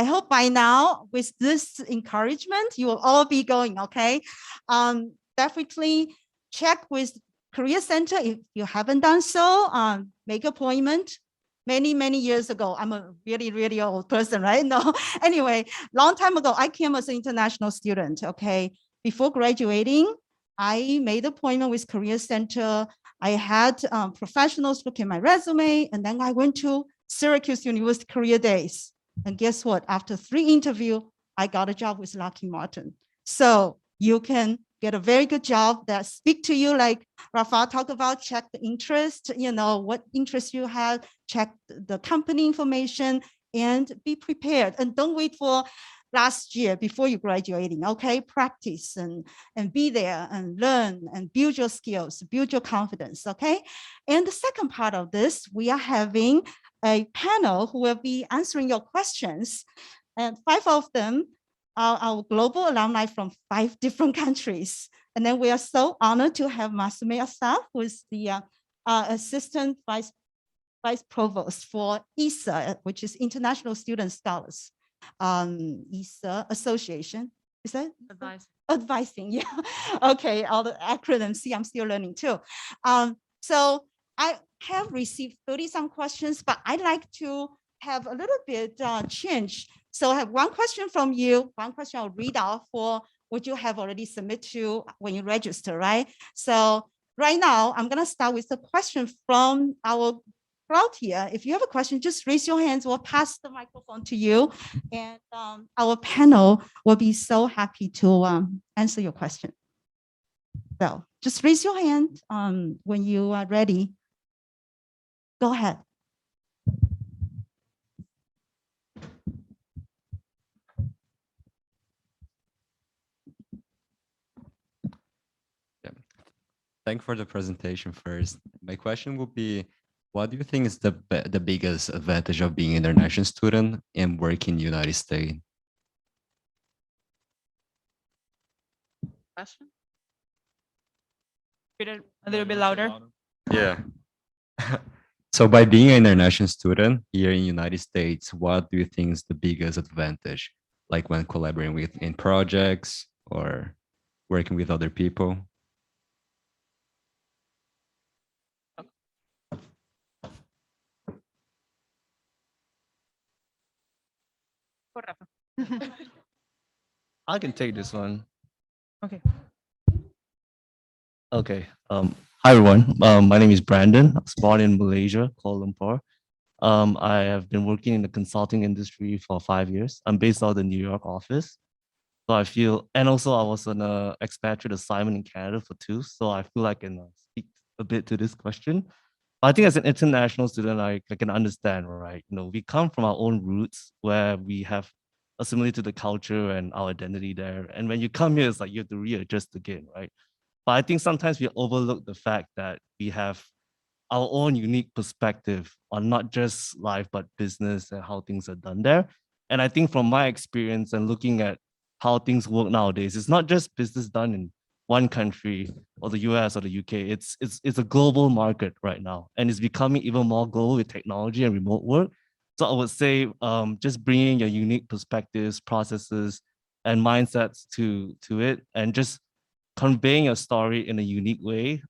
I hope by now, with this encouragement, you will all be going, okay? Definitely check with Career Center if you haven't done so. Make appointment. Many years ago, I'm a really old person, right? No, anyway, long time ago, I came as an international student, okay? Before graduating, I made an appointment with Career Center. I had professionals look at my resume, and then I went to Syracuse University Career Days. And guess what? After 3 interviews, I got a job with Lockheed Martin. So you can get a very good job that speak to you, like Rafa talked about, check the interest, what interest you have, check the company information, and be prepared. And don't wait for last year before you graduating, okay? Practice and be there and learn and build your skills, build your confidence, okay? And the second part of this, we are having a panel who will be answering your questions. And 5 of them are our global alumni from 5 different countries. And then we are so honored to have Masumi Asaf, who is the Assistant Vice Provost for ISA, which is International Student Scholars. ISA Association. Is that? Advising, yeah. Okay, all the acronyms. See, I'm still learning too. So I have received 30-some questions, but I'd like to have a little bit change. So I have one question from you, one question I'll read out for what you have already submitted to when you register, right? So right now, I'm gonna start with the question from our crowd here. If you have a question, just raise your hands. We'll pass the microphone to you. And our panel will be so happy to answer your question. So just raise your hand when you are ready. Go ahead. Yeah. Thank you for the presentation first. My question would be, what do you think is the biggest advantage of being an international student and working in the United States? Question? A little bit louder. Yeah. So by being an international student here in the United States, what do you think is the biggest advantage? Like when collaborating in projects or working with other people? I can take this one. Okay. Okay. Hi everyone. My name is Brandon. I was born in Malaysia, Kuala Lumpur. I have been working in the consulting industry for 5 years. I'm based out of the New York office. So I feel, and also I was on an expatriate assignment in Canada for 2. So I feel I can speak a bit to this question. I think as an international student, I can understand, right? We come from our own roots where we have assimilated the culture and our identity there. And when you come here, it's like you have to readjust again, right? But I think sometimes we overlook the fact that we have our own unique perspective on not just life, but business and how things are done there. And I think from my experience and looking at how things work nowadays, it's not just business done in one country or the US or the UK. It's a global market right now, and it's becoming even more global with technology and remote work. So I would say just bringing your unique perspectives, processes, and mindsets to it, and just conveying a story in a unique way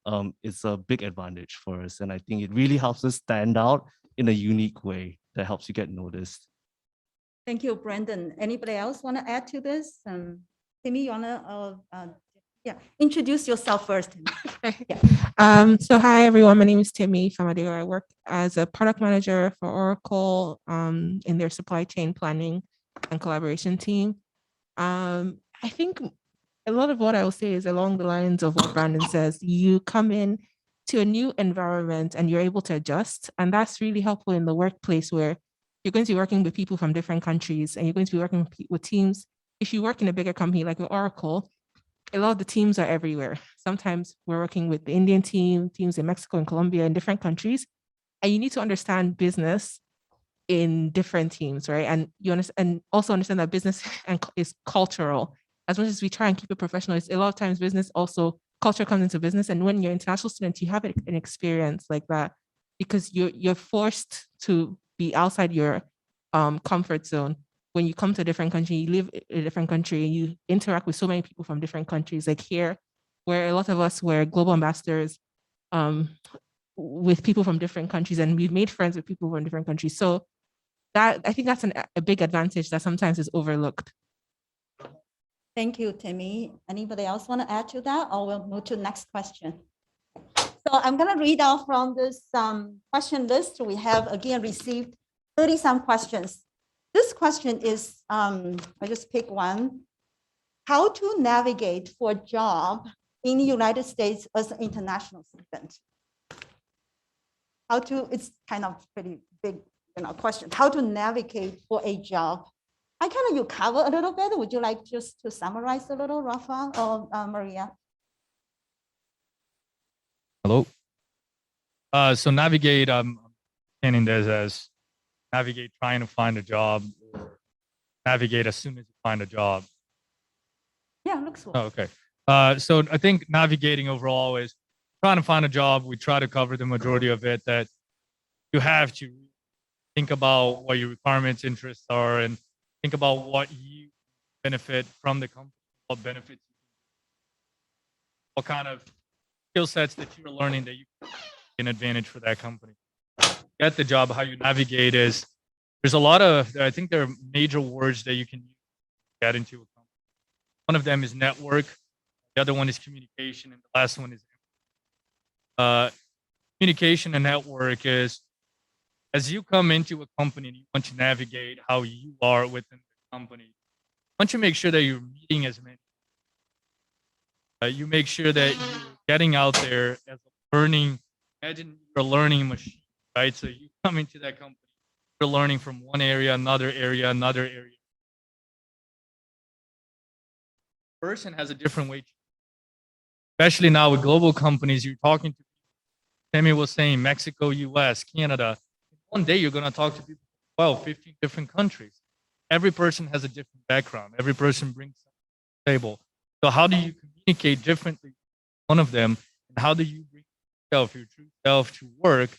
is a big advantage for us. And I think it really helps us stand out in a unique way that helps you get noticed. Thank you, Brandon. Anybody else want to add to this? Timmy, you want to introduce yourself first. Yeah. So hi, everyone. My name is Timmy Famadeo. I work as a product manager for Oracle in their supply chain planning and collaboration team. I think a lot of what I will say is along the lines of what Brandon says. You come in to a new environment and you're able to adjust. And that's really helpful in the workplace where you're going to be working with people from different countries and you're going to be working with teams. If you work in a bigger company like with Oracle, a lot of the teams are everywhere. Sometimes we're working with the Indian teams in Mexico and Colombia and different countries. And you need to understand business in different teams, right? And you understand, and also understand that business is cultural. As much as we try and keep it professional, it's a lot of times business also, culture comes into business. And when you're an international student, you have an experience like that because you're forced to be outside your comfort zone. when you come to a different country, you live in a different country, and you interact with so many people from different countries. Like here, where a lot of us were global ambassadors with people from different countries, and we've made friends with people from different countries. So that, I think that's a big advantage that sometimes is overlooked. Thank you, Timmy. Anybody else want to add to that, or we'll move to the next question? So I'm going to read out from this question list. We have again received 30 some questions. This question is, I just pick one. How to navigate for a job in the United States as an international student? How to, it's kind of pretty big, question. How to navigate for a job? I kind of, you cover a little bit. Would you like just to summarize a little, Rafa or Maria? Hello. So navigate, I'm understanding this as navigate trying to find a job, or navigate as soon as you find a job. Yeah, looks well. Oh, okay. So I think navigating overall is trying to find a job. We try to cover the majority of it, that you have to think about what your requirements, interests are, and think about what you benefit from the company, what benefits, what kind of skill sets that you're learning that you can advantage for that company. Get the job, how you navigate is, there's a lot of, I think there are major words that you can use to get into a company. One of them is network. The other one is communication. And the last one is communication and network is, as you come into a company and you want to navigate how you are within the company, once you make sure that you're meeting as many, you make sure that you're getting out there as a learning, imagine you're a learning machine, right? So you come into that company, you're learning from one area, another area, another area. Person has a different way, especially now with global companies, you're talking to people. Sammy was saying Mexico, US, Canada. One day you're going to talk to people from 12, 15 different countries. Every person has a different background. Every person brings something to the table. So how do you communicate differently with one of them? And how do you bring yourself, your true self, to work,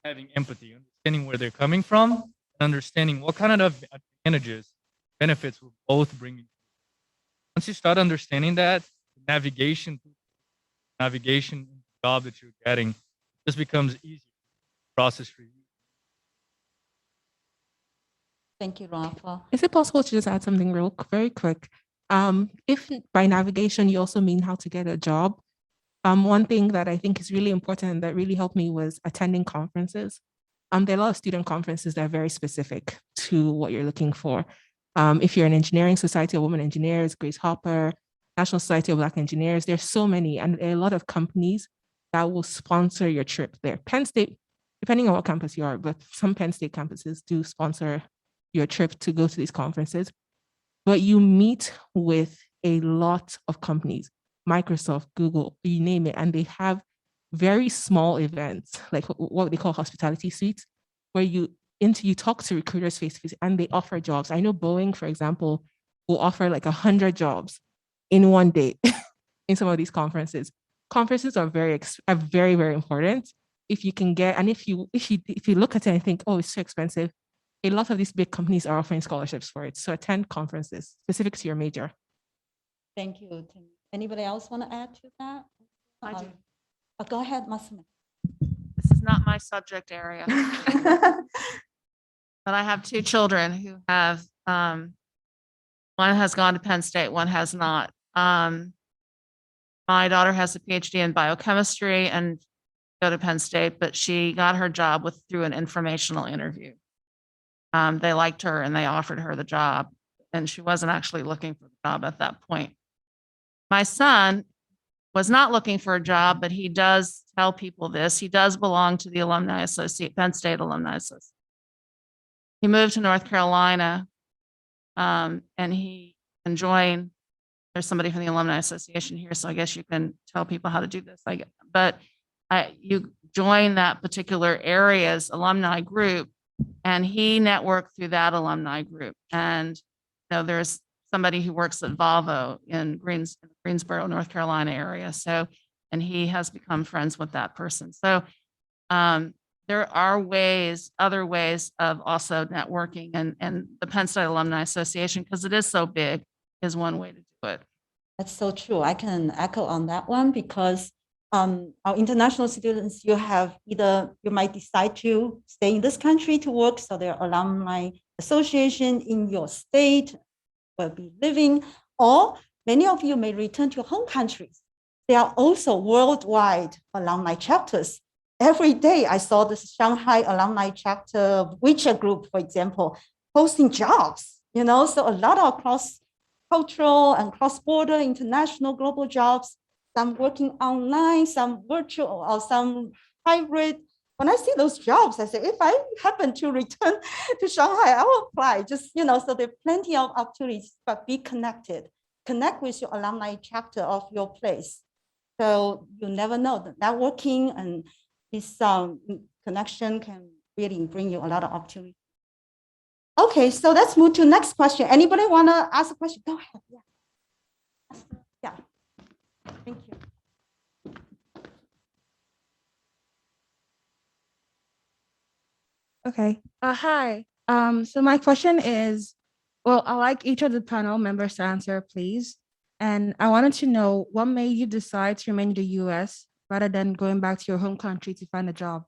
having empathy, understanding where they're coming from, and understanding what kind of advantages, benefits will both bring you. Once you start understanding that, navigation job that you're getting just becomes easier process for you. Thank you, Rafa. Is it possible to just add something very quick? If by navigation, you also mean how to get a job, one thing that I think is really important and that really helped me was attending conferences. There are a lot of student conferences that are very specific to what you're looking for. If you're an engineering society of women engineers, Grace Hopper, National Society of Black Engineers, there's so many, and there are a lot of companies that will sponsor your trip there. Penn State, depending on what campus you are, but some Penn State campuses do sponsor your trip to go to these conferences. But you meet with a lot of companies, Microsoft, Google, you name it, and they have very small events, like what they call hospitality suites, where you talk to recruiters face to face and they offer jobs. I know Boeing, for example, will offer like 100 jobs in one day in some of these conferences. Conferences are very, very important. If you can get, and if you look at it and think, oh, it's so expensive, a lot of these big companies are offering scholarships for it. So attend conferences specific to your major. Thank you, Tim. Anybody else want to add to that? I do. Go ahead, Masumi. This is not my subject area, but I have two children who have, one has gone to Penn State, one has not. My daughter has a PhD in biochemistry and go to Penn State, but she got her job through an informational interview. They liked her and they offered her the job, and she wasn't actually looking for the job at that point. My son was not looking for a job, but he does tell people this. He does belong to the Alumni Association, Penn State Alumni Association. He moved to North Carolina, and he can join. There's somebody from the Alumni Association here, so I guess you can tell people how to do this. But you join that particular area's alumni group, and he networked through that alumni group. And there's somebody who works at Volvo in Greensboro, North Carolina area. So, and he has become friends with that person. So there are ways, other ways of also networking, and the Penn State Alumni Association, because it is so big, is one way to do it. That's so true. I can echo on that one because our international students, you might decide to stay in this country to work, so there are alumni association in your state will be living, or many of you may return to your home countries. There are also worldwide alumni chapters. Every day I saw this Shanghai alumni chapter WeChat group, for example, posting jobs, so a lot of cross-cultural and cross-border international global jobs, some working online, some virtual, or some hybrid. When I see those jobs, I say, if I happen to return to Shanghai, I will apply. Just, so there are plenty of opportunities, but be connected. Connect with your alumni chapter of your place. So you never know, the networking and this connection can really bring you a lot of opportunity. Okay, so let's move to next question. Anybody want to ask a question? Go ahead. Yeah. Thank you. Okay. Hi. So my question is, well, I like each of the panel members to answer, please. And I wanted to know what made you decide to remain in the US rather than going back to your home country to find a job?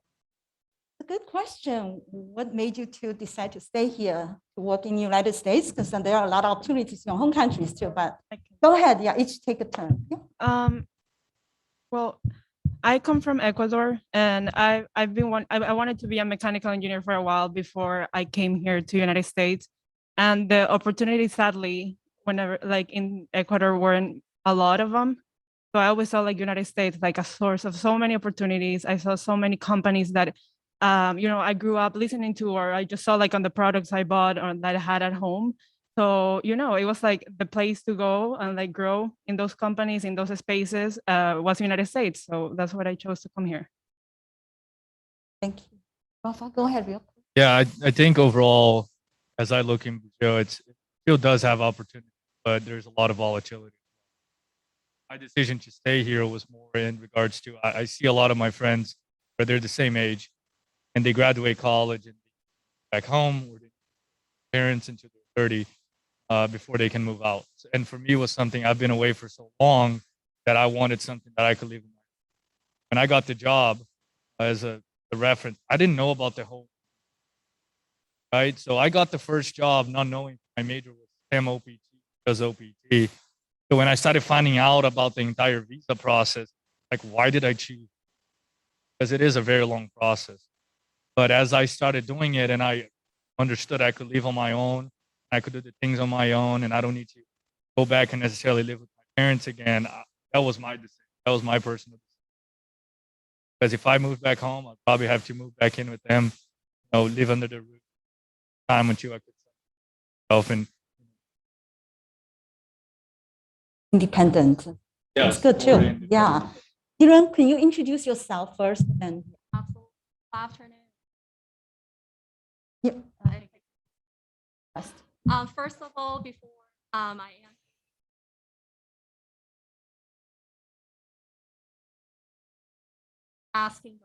A good question. What made you to decide to stay here to work in the United States? Because there are a lot of opportunities in your home countries too, but go ahead. Yeah, each take a turn. Yeah. Well, I come from Ecuador, and I wanted to be a mechanical engineer for a while before I came here to United States, and the opportunities, sadly, whenever like in Ecuador, weren't a lot of them. So I always saw like United States like a source of so many opportunities. I saw so many companies that, I grew up listening to, or I just saw like on the products I bought or that I had at home. So, it was like the place to go and like grow in those companies, in those spaces, was United States. So that's what I chose to come here. Thank you. Rafa, go ahead real quick. Yeah, I think overall, as I look in Brazil, it still does have opportunity, but there's a lot of volatility. My decision to stay here was more in regards to I see a lot of my friends where they're the same age and they graduate college and back home, or parents into their 30 before they can move out. And for me, it was something I've been away for so long that I wanted something that I could live in. When I got the job as a reference, I didn't know about the whole, right? So I got the first job not knowing my major was STEM OPT, because OPT. So when I started finding out about the entire visa process, like, why did I choose? Because it is a very long process. But as I started doing it and I understood I could live on my own, I could do the things on my own, and I don't need to go back and necessarily live with my parents again. That was my decision. That was my personal decision. Because if I moved back home, I'd probably have to move back in with them, live under the roof time until I could self and Independent. That's good too. Yeah. Kiran, can you introduce yourself first? And Absolutely. Afternoon. yeah. First of all, before I answer, asking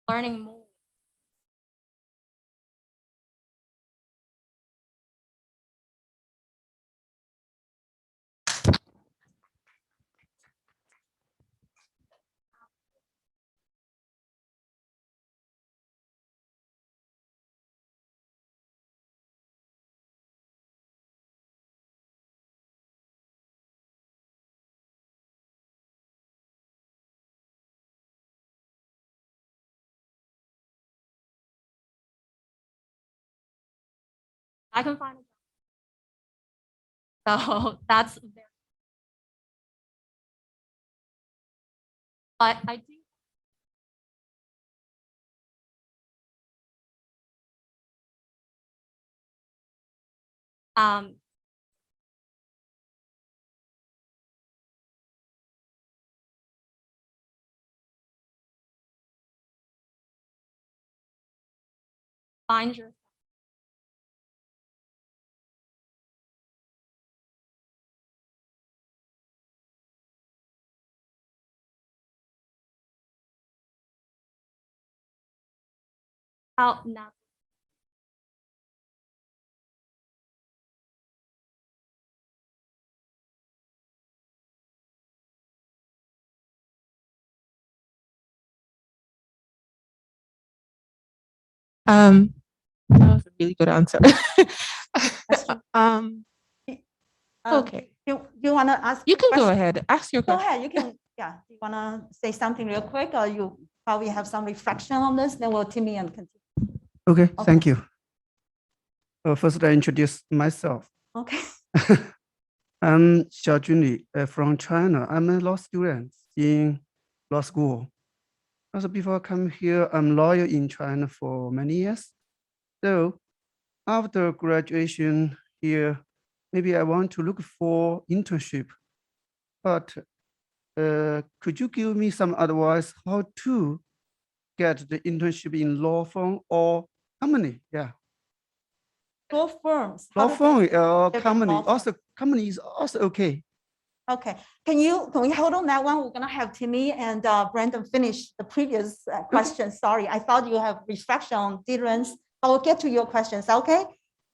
learning more. I can find a job. So that's very, but I do um find your Out now. That was a really good answer. um, okay, You want to ask? you a can go question? ahead. Ask your Go question. ahead, you can, yeah. Do you want to say something real quick, or you probably have some reflection on this? Then we'll Timmy and continue. Okay, Okay. thank you. First, I introduce myself. Okay. I'm Xiao Junli from China. I'm a law student in law school. Also, before I come here, I'm lawyer in China for many years. So after graduation here, maybe I want to look for internship. But could you give me some advice how to get the internship in law firm or company? Yeah. Law firms. Law firm or different company. law firm. Also, company is also okay. Okay, can we hold on that one? We're gonna have Timmy and Brandon finish the previous question. Sorry, I thought you have reflection on difference. I will get to your questions, okay?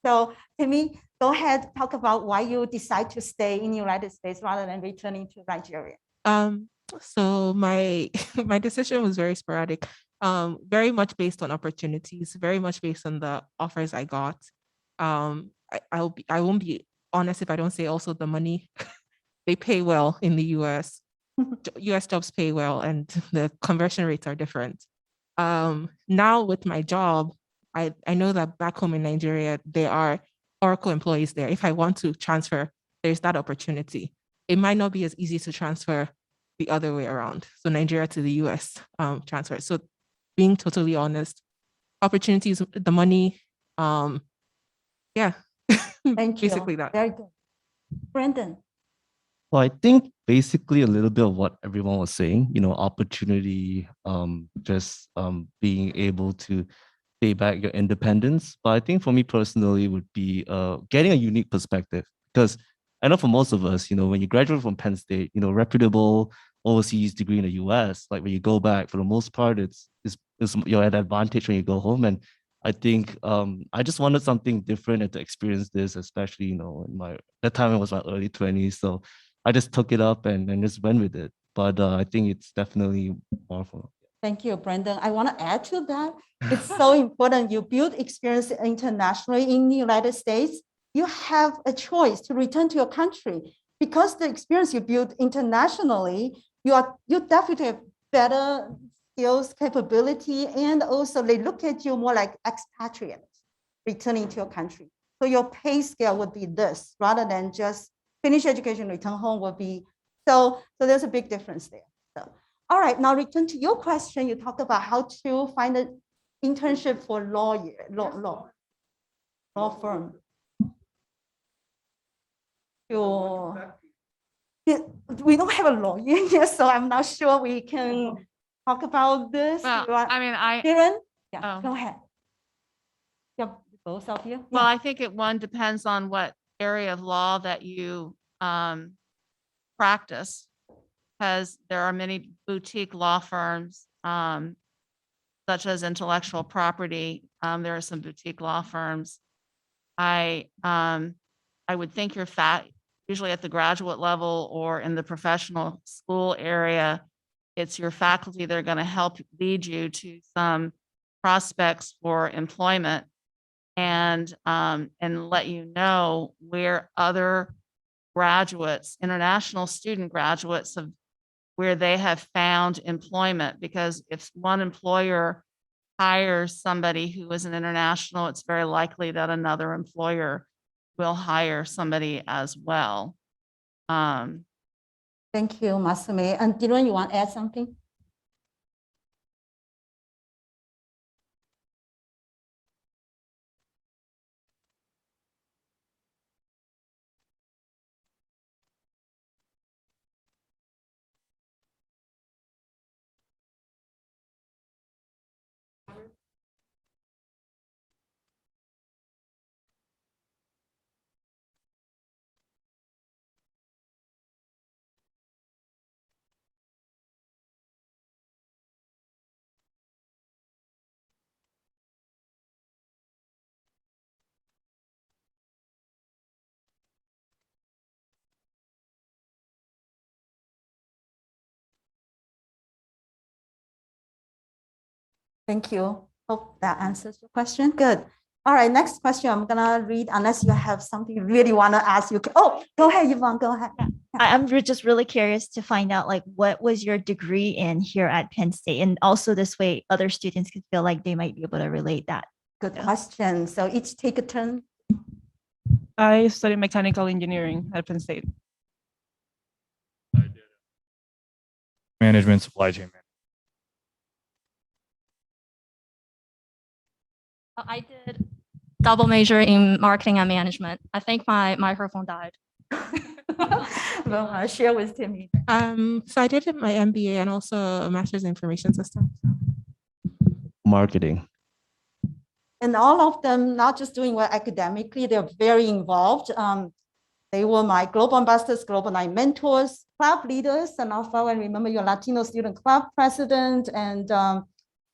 So Timmy, go ahead, talk about why you decide to stay in the United States rather than returning to Nigeria. So my my decision was very sporadic, very much based on opportunities, very much based on the offers I got. I won't be honest if I don't say also the money. They pay well in the US. US jobs pay well, and the conversion rates are different. Now with my job, I know that back home in Nigeria, there are Oracle employees there. If I want to transfer, there's that opportunity. It might not be as easy to transfer the other way around. So Nigeria to the US transfer. So being totally honest, opportunities, the money, yeah. Thank you. Basically that. Very good. Brandon. Well, I think basically a little bit of what everyone was saying, opportunity, being able to pay back your independence. But I think for me personally would be getting a unique perspective, because I know for most of us, when you graduate from Penn State, reputable overseas degree in the US, like when you go back, for the most part, it's you're at advantage when you go home. And I think I just wanted something different and to experience this, especially, in that time it was my early 20s. So I just took it up and just went with it. But I think it's definitely powerful. Thank you, Brandon. I want to add to that. It's so important. You build experience internationally in the United States. You have a choice to return to your country because the experience you build internationally, you definitely have better skills, capability, and also they look at you more like expatriates returning to your country. So your pay scale would be this rather than just finish education, return home would be. So there's a big difference there. So. All right, now return to your question. You talked about how to find an internship for law firm. We don't have a lawyer yet, so I'm not sure we can talk about this. Well, Darren, oh. go ahead. Yeah, both of you. Well, I think one depends on what area of law that you practice, because there are many boutique law firms, such as intellectual property. There are some boutique law firms. I would think usually at the graduate level or in the professional school area, it's your faculty that are going to help lead you to some prospects for employment and let you know where other graduates, international student graduates, where they have found employment. Because if one employer hires somebody who is an international, it's very likely that another employer will hire somebody as well. Thank you, Masumi. And Dylan, you want to add something? Thank you. Hope that answers your question. Good. All right, next question I'm gonna read unless you have something you really want to ask. You can, oh, go ahead, Yvonne, go ahead. Just really curious to find out like what was your degree in here at Penn State, and also this way other students could feel like they might be able to relate that. Good question. So each take a turn. I studied mechanical engineering at Penn State. Management, supply chain management. I did double major in marketing and management. I think my microphone died. Well, share with Timmy. So I did my MBA and also a master's in information systems. Marketing. And all of them not just doing well academically, they're very involved. They were my global ambassadors, global night mentors, club leaders, and also I remember your Latino student club president and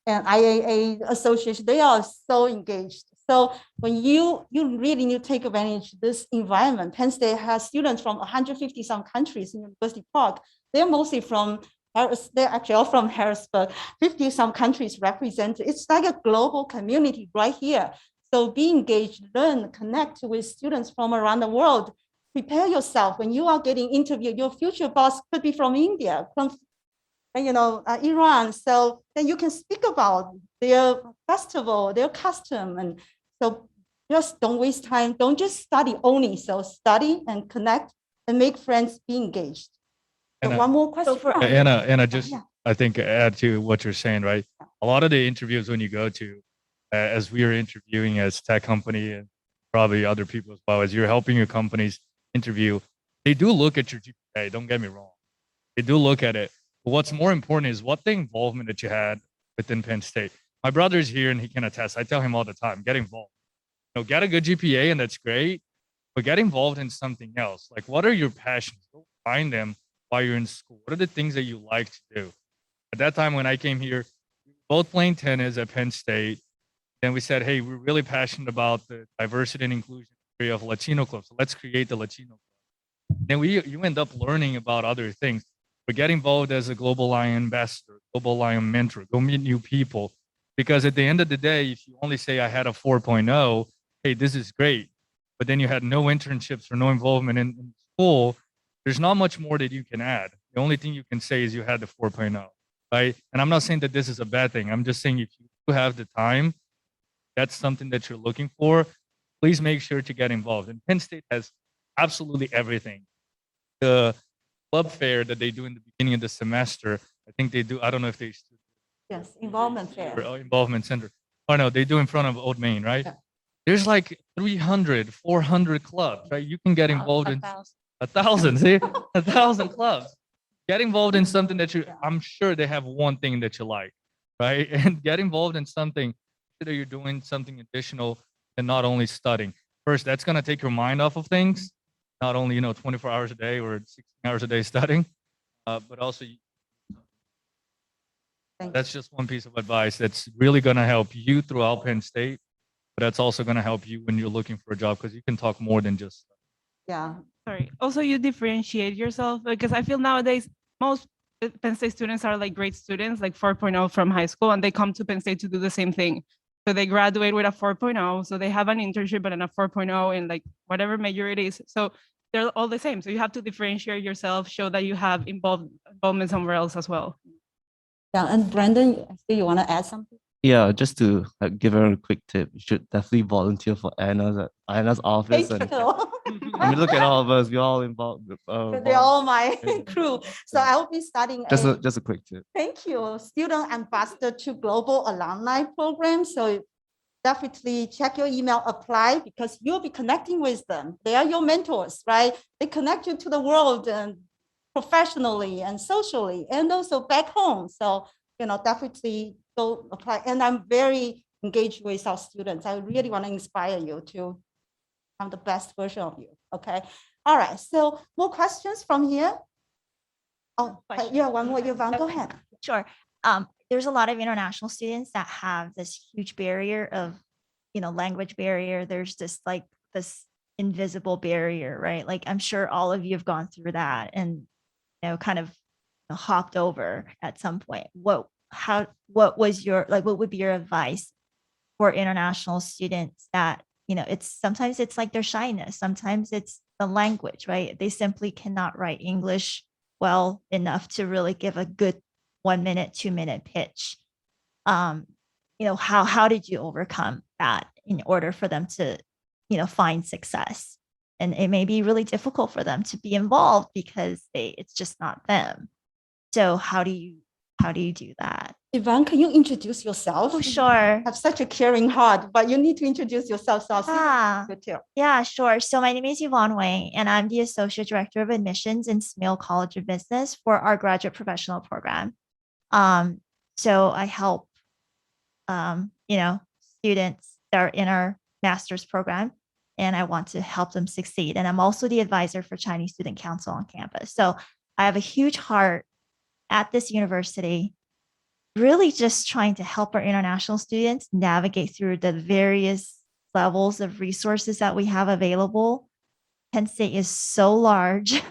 IAA association. They are so engaged. So when you really need to take advantage of this environment, Penn State has students from 150 some countries in University Park. They're mostly from they're actually all from Harrisburg, 50 some countries represented. It's like a global community right here. So be engaged, learn, connect with students from around the world. Prepare yourself when you are getting interviewed. Your future boss could be from India, from Iran. So then you can speak about their festival, their custom. And so just don't waste time. Don't just study only. So study and connect and make friends, be engaged. So one more question. Anna, just yeah. I think add to what you're saying, right? A lot of the interviews when you go to, as we are interviewing as tech company and probably other people as well, as you're helping your companies interview, they do look at your GPA. Don't get me wrong. They do look at it. But what's more important is what the involvement that you had within Penn State. My brother's here and he can attest. I tell him all the time, get involved. Get a good GPA and that's great, but get involved in something else. Like, what are your passions? Go find them while you're in school. What are the things that you like to do? At that time when I came here, we were both playing tennis at Penn State. Then we said, hey, we're really passionate about the diversity and inclusion area of Latino clubs. So let's create the Latino club. Then you end up learning about other things. But get involved as a Global Alumni ambassador, Global Alumni mentor, go meet new people. Because at the end of the day, if you only say I had a 4.0, hey, this is great. But then you had no internships or no involvement in school, there's not much more that you can add. The only thing you can say is you had the 4.0, right? And I'm not saying that this is a bad thing. I'm just saying if you have the time, that's something that you're looking for, please make sure to get involved. And Penn State has absolutely everything. The club fair that they do in the beginning of the semester, I think they do, I don't know if they still do. Yes, involvement fair. Involvement center. Oh no, they do in front of Old Main, right? Yeah. There's like 300, 400 clubs, right? You can get involved in 1,000. see, 1,000 clubs. Get involved in something that I'm sure they have one thing that you like, right? And get involved in something that you're doing something additional and not only studying. First, that's going to take your mind off of things, not only, 24 hours a day or 16 hours a day studying, but also that's just one piece of advice that's really going to help you throughout Penn State, but that's also going to help you when you're looking for a job because you can talk more than just. Yeah. Sorry. Also, you differentiate yourself because I feel nowadays most Penn State students are like great students, like 4.0 from high school, and they come to Penn State to do the same thing. So they graduate with a 4.0, so they have an internship and a 4.0 in like whatever major it is. So they're all the same. So you have to differentiate yourself, show that you have involvement somewhere else as well. Yeah, and Brandon, do you want to add something? Yeah, just to give her a quick tip, you should definitely volunteer for Anna's office. Thank And you. I mean, look at all of us. We're all involved. They're all my crew. So I will be starting Just a quick tip. thank you, student ambassador to global alumni program. So definitely check your email, apply because you'll be connecting with them. They are your mentors, right? They connect you to the world and professionally and socially and also back home. So, definitely go apply. And I'm very engaged with our students. I really want to inspire you to become the best version of you. Okay. All right. So more questions from here. Oh, yeah, one more, Yvonne, go ahead. Sure. There's a lot of international students that have this huge barrier of, language barrier. There's just like this invisible barrier, right? Like I'm sure all of you have gone through that and, kind of hopped over at some point. What what was your, like, what would be your advice for international students that, sometimes it's like their shyness, sometimes it's the language, right? They simply cannot write English well enough to really give a good 1 minute, 2 minute pitch. How did you overcome that in order for them to, find success? And it may be really difficult for them to be involved because it's just not them. So how do you do that? Yvonne, can you introduce yourself? Oh, sure. You have such a caring heart, but you need to introduce yourself. So I'll see Ah. you too. Yeah, sure. So my name is Yvonne Wang, and I'm the Associate Director of Admissions in Smale College of Business for our graduate professional program. So I help, students that are in our master's program, and I want to help them succeed. And I'm also the advisor for Chinese Student Council on campus. So I have a huge heart at this university, really just trying to help our international students navigate through the various levels of resources that we have available. Penn State is so large.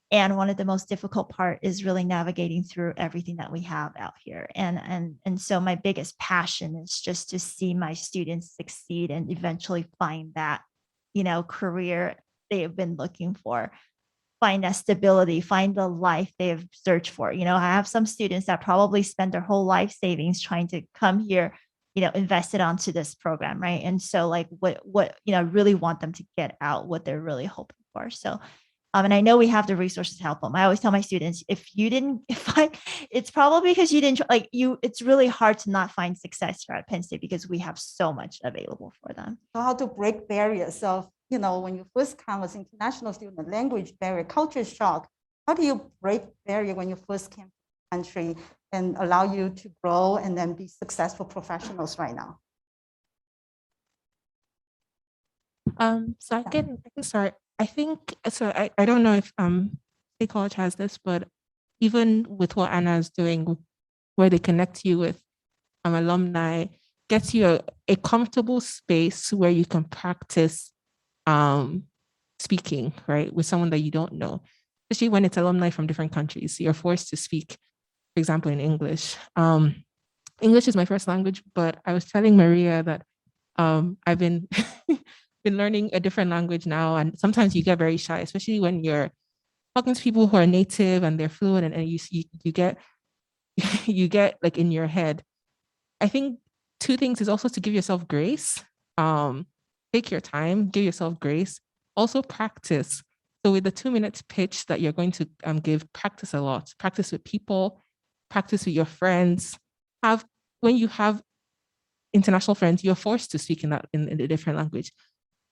And one of the most difficult part is really navigating through everything that we have out here. And so my biggest passion is just to see my students succeed and eventually find that, career they have been looking for, find that stability, find the life they have searched for. I have some students that probably spend their whole life savings trying to come here, invest it onto this program, right? And so like what, I really want them to get out what they're really hoping for. So and I know we have the resources to help them. I always tell my students, it's probably because you didn't it's really hard to not find success here at Penn State because we have so much available for them. So how to break barriers of, when you first come as international student, language barrier, culture shock. How do you break barrier when you first came to the country and allow you to grow and then be successful professionals right now? So I can start. I think so. I don't know if State College has this, but even with what Anna is doing, where they connect you with alumni, gets you a comfortable space where you can practice speaking, right, with someone that you don't know, especially when it's alumni from different countries. You're forced to speak, for example, in English. English is my first language, but I was telling Maria that I've been been learning a different language now, and sometimes you get very shy, especially when you're talking to people who are native and they're fluent, and you get you get like in your head. I think two things is also to give yourself grace. Take your time, give yourself grace. Also practice. So with the 2 minutes pitch that you're going to give, practice a lot. Practice with people, practice with your friends. When you have international friends, you're forced to speak in a different language.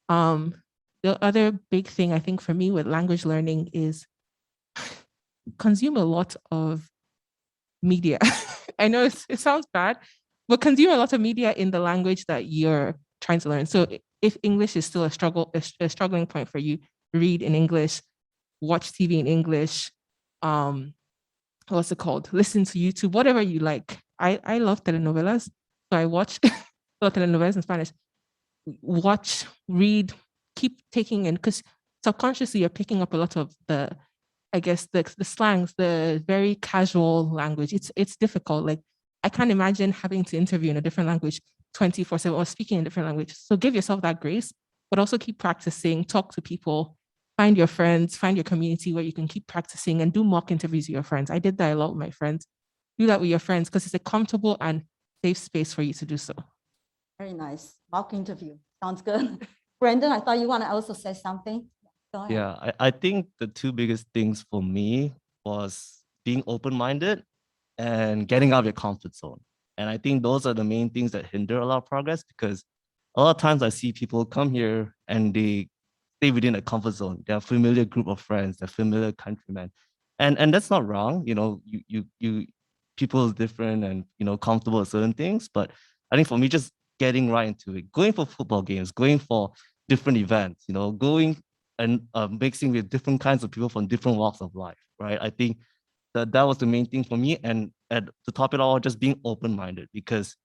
The other big thing I think for me with language learning is consume a lot of media. I know it sounds bad, but consume a lot of media in the language that you're trying to learn. So if English is still a struggling point for you, read in English, watch TV in English, what's it called? Listen to YouTube, whatever you like. I love telenovelas, so I watch telenovelas in Spanish. Watch, read, keep taking in, because subconsciously you're picking up a lot of the slangs, the very casual language. It's difficult. Like I can't imagine having to interview in a different language 24/7 or speaking in a different language. So give yourself that grace, but also keep practicing, talk to people, find your friends, find your community where you can keep practicing and do mock interviews with your friends. I did that a lot with my friends. Do that with your friends because it's a comfortable and safe space for you to do so. Very nice. Mock interview. Sounds good. Brandon, I thought you want to also say something. Go ahead. Yeah, I think the two biggest things for me was being open-minded and getting out of your comfort zone. And I think those are the main things that hinder a lot of progress, because a lot of times I see people come here and they stay within a comfort zone. They're a familiar group of friends, they're familiar countrymen. And that's not wrong. You people is different and comfortable with certain things. But I think for me, just getting right into it, going for football games, going for different events, going and mixing with different kinds of people from different walks of life, right? I think that was the main thing for me. And to top it all, just being open-minded, because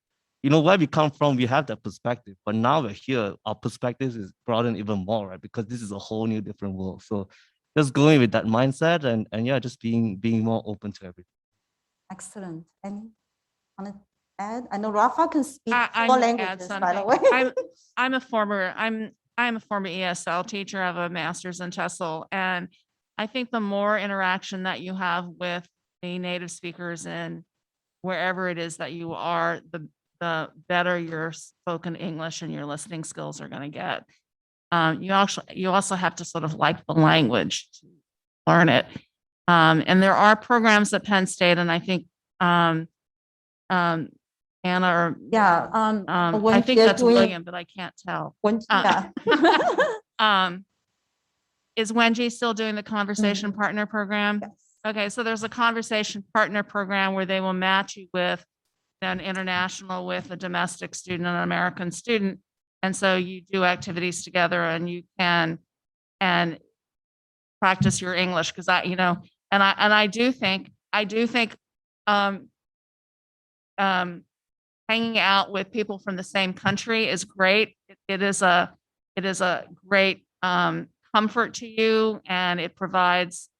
where we come from, we have that perspective, but now we're here, our perspective is broadened even more, right? Because this is a whole new different world. So just going with that mindset and yeah, just being more open to everything. Excellent. Any? want to add? I know Rafa can speak I'm four gonna add languages, by the way. something. I'm a former ESL teacher. I have a master's in TESOL, and I think the more interaction that you have with the native speakers in wherever it is that you are, the better your spoken English and your listening skills are going to get. You also have to sort of like the language to learn it. And there are programs at Penn State, and I think Anna or Yeah. When I think they're that's doing- William, but I can't tell. When, yeah. Is Wenji still doing the conversation partner program? Yes. Okay, so there's a conversation partner program where they will match you with an international with a domestic student and an American student. And so you do activities together and you can practice your English because I do think hanging out with people from the same country is great. It is a great comfort to you, and it provides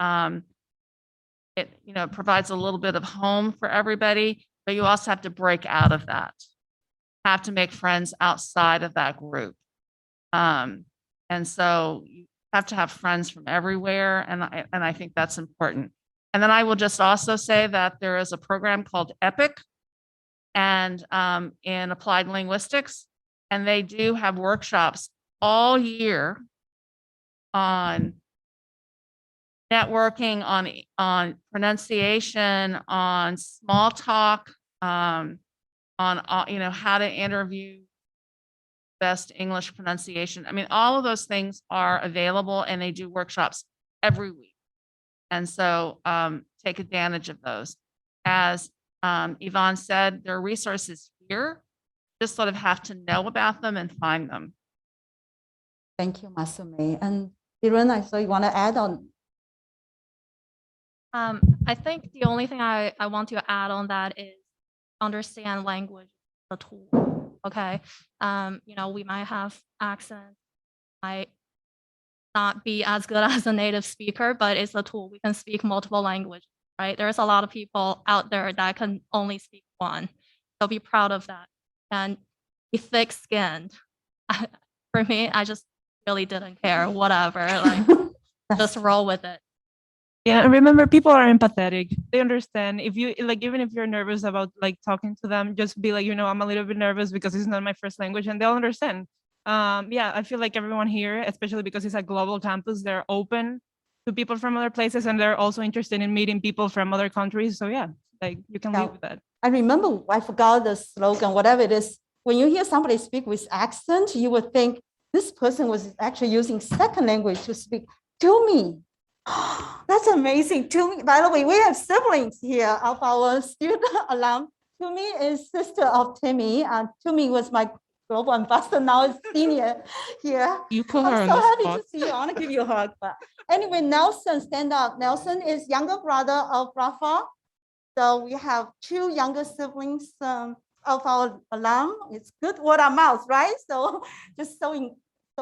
provides a little bit of home for everybody, but you also have to break out of that, have to make friends outside of that group. And so you have to have friends from everywhere. And I think that's important. And then I will just also say that there is a program called EPIC and in applied linguistics, and they do have workshops all year on networking, on pronunciation, on small talk, on how to interview, best English pronunciation. I mean, all of those things are available, and they do workshops every week. And so take advantage of those. As Yvonne said, there are resources here, just sort of have to know about them and find them. Thank you, Masumi. And Kiran, I saw you want to add on. I think the only thing I want to add on that is understand language, the tool. Okay. We might have accent, might not be as good as a native speaker, but it's a tool. We can speak multiple languages, right? There's a lot of people out there that can only speak one. So be proud of that and be thick-skinned. For me, I just really didn't care, whatever, like just roll with it. Yeah, and remember, people are empathetic. They understand. If you even if you're nervous about talking to them, just be like, I'm a little bit nervous because it's not my first language, and they'll understand. Yeah, I feel like everyone here, especially because it's a global campus, they're open to people from other places, and they're also interested in meeting people from other countries. So yeah, you can live with that. I remember, I forgot the slogan, whatever it is. When you hear somebody speak with accent, you would think this person was actually using second language to speak to me. That's amazing. To me, by the way, we have siblings here of our student alum. To me is sister of Timmy, and Timmy was my global ambassador. Now is senior here. You put her I'm on so the happy spot. to see you. I want to give you a hug. But anyway, Nelson, stand up. Nelson is younger brother of Rafa. So we have two younger siblings of our alum. It's good word of mouth, right? So just so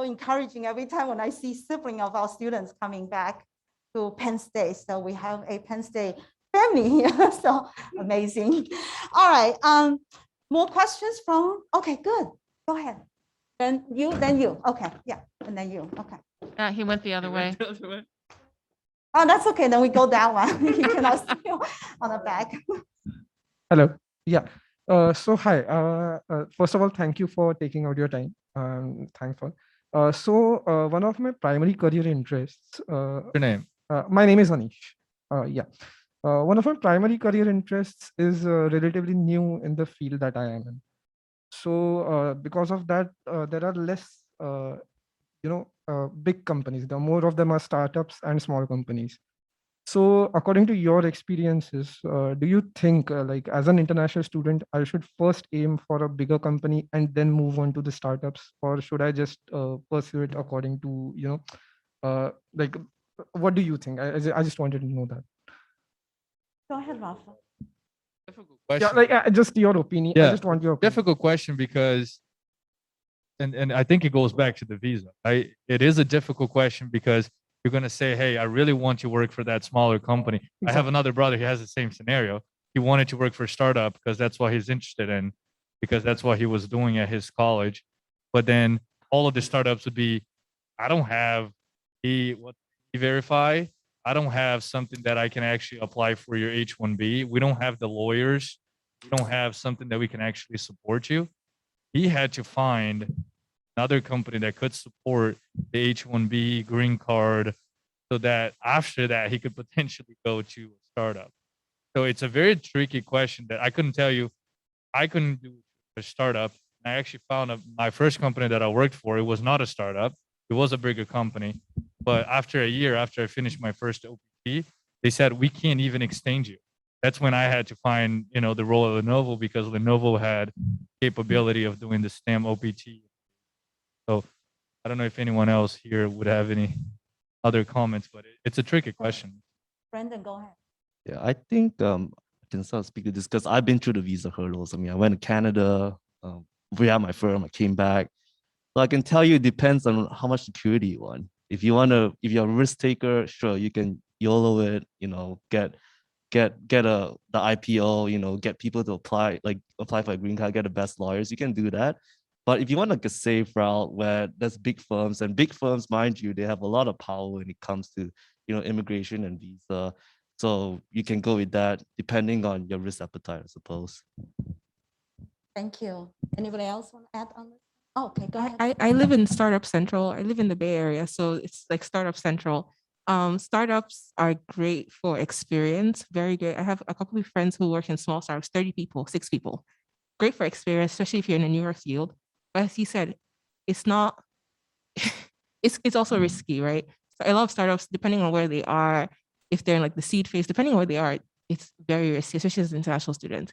encouraging every time when I see sibling of our students coming back to Penn State. So we have a Penn State family here. So amazing. All right. More questions from, okay, good. Go ahead. Then you. Okay. Yeah. And then you. Okay. He went the other way. Oh, that's okay. Then we go that one. You can also on the back. Hello. Yeah. So hi. First of all, thank you for taking out your time. Thankful. So one of my primary career interests. Your name? My name is Anish. Yeah. One of my primary career interests is relatively new in the field that I am in. So because of that, there are less, big companies. The more of them are startups and small companies. So according to your experiences, do you think as an international student, I should first aim for a bigger company and then move on to the startups, or should I just pursue it according to, what do you think? I just wanted to know that. Go ahead, Rafa. Difficult question. Yeah, just your opinion. I just want your opinion. Difficult question because, and I think it goes back to the visa. It is a difficult question because you're going to say, hey, I really want to work for that smaller company. I have another brother who has the same scenario. he wanted to work for a startup because that's what he's interested in, because that's what he was doing at his college. But then all of the startups would be, I don't have verify. I don't have something that I can actually apply for your H-1B. We don't have the lawyers. We don't have something that we can actually support you. He had to find another company that could support the H-1B green card so that after that he could potentially go to a startup. So it's a very tricky question that I couldn't tell you. I couldn't do a startup. I actually found my first company that I worked for, it was not a startup. It was a bigger company. But after a year, after I finished my first OPT, they said, we can't even extend you. That's when I had to find, the role of Lenovo, because Lenovo had capability of doing the STEM OPT. So I don't know if anyone else here would have any other comments, but it's a tricky question. Brandon, go ahead. Yeah, I think I can start speak to this because I've been through the visa hurdles. I mean, I went to Canada, we had my firm, I came back. So I can tell you it depends on how much security you want. If you're a risk taker, sure, you can YOLO it, get the IPO, get people to apply for a green card, get the best lawyers, you can do that. But if you want like a safe route where there's big firms, and big firms, mind you, they have a lot of power when it comes to, immigration and visa. So you can go with that depending on your risk appetite, I suppose. Thank you. Anybody else want to add on this? Oh, okay, go ahead. I live in Startup Central. I live in the Bay Area, so it's like Startup Central. Startups are great for experience, very great. I have a couple of friends who work in small startups, 30 people, 6 people. Great for experience, especially if you're in a newer field. But as you said, it's not, it's also risky, right? So a lot of startups, depending on where they are, if they're in like the seed phase, depending on where they are, it's very risky, especially as an international student.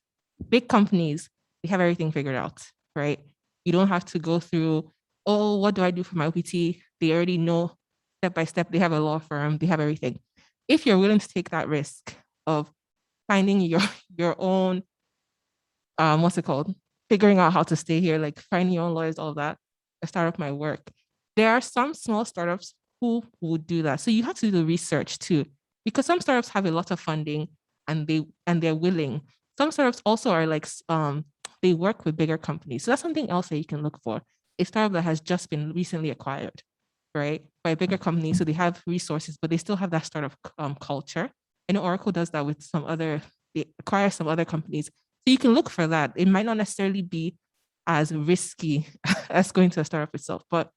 Big companies, they have everything figured out, right? You don't have to go through, oh, what do I do for my OPT? They already know step by step. They have a law firm, they have everything. If you're willing to take that risk of finding your own, what's it called? Figuring out how to stay here, like finding your own lawyers, all of that, a startup might work. There are some small startups who would do that. So you have to do the research too, because some startups have a lot of funding and they're willing. Some startups also are like, they work with bigger companies. So that's something else that you can look for. A startup that has just been recently acquired, right, by a bigger company. So they have resources, but they still have that startup culture. And Oracle does that with they acquire some other companies. So you can look for that. It might not necessarily be as risky as going to a startup itself, but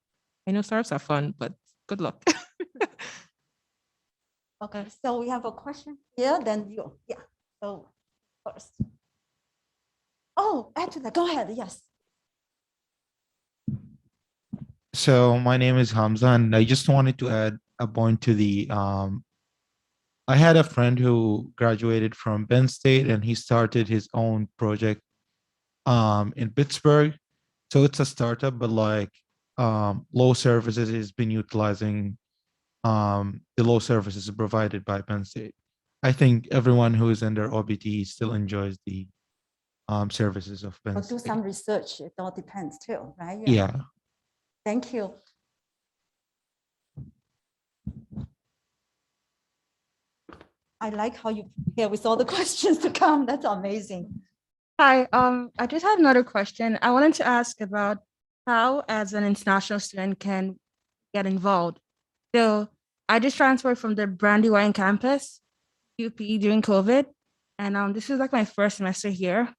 I know startups are fun, but good luck. Okay, so we have a question here, then you, yeah. So first. Oh, after that, go ahead, yes. So my name is Hamza, and I just wanted to add a point to the, I had a friend who graduated from Penn State and he started his own project in Pittsburgh. So it's a startup, but like low services has been utilizing the low services provided by Penn State. I think everyone who is under OBT still enjoys the services of Penn But do State. some research, it all depends too, right? Yeah. Thank you. I like how you prepare with all the questions to come. That's amazing. Hi, I just had another question. I wanted to ask about how, as an international student, can get involved. So I just transferred from the Brandywine campus, UP, during COVID, and this is like my first semester here.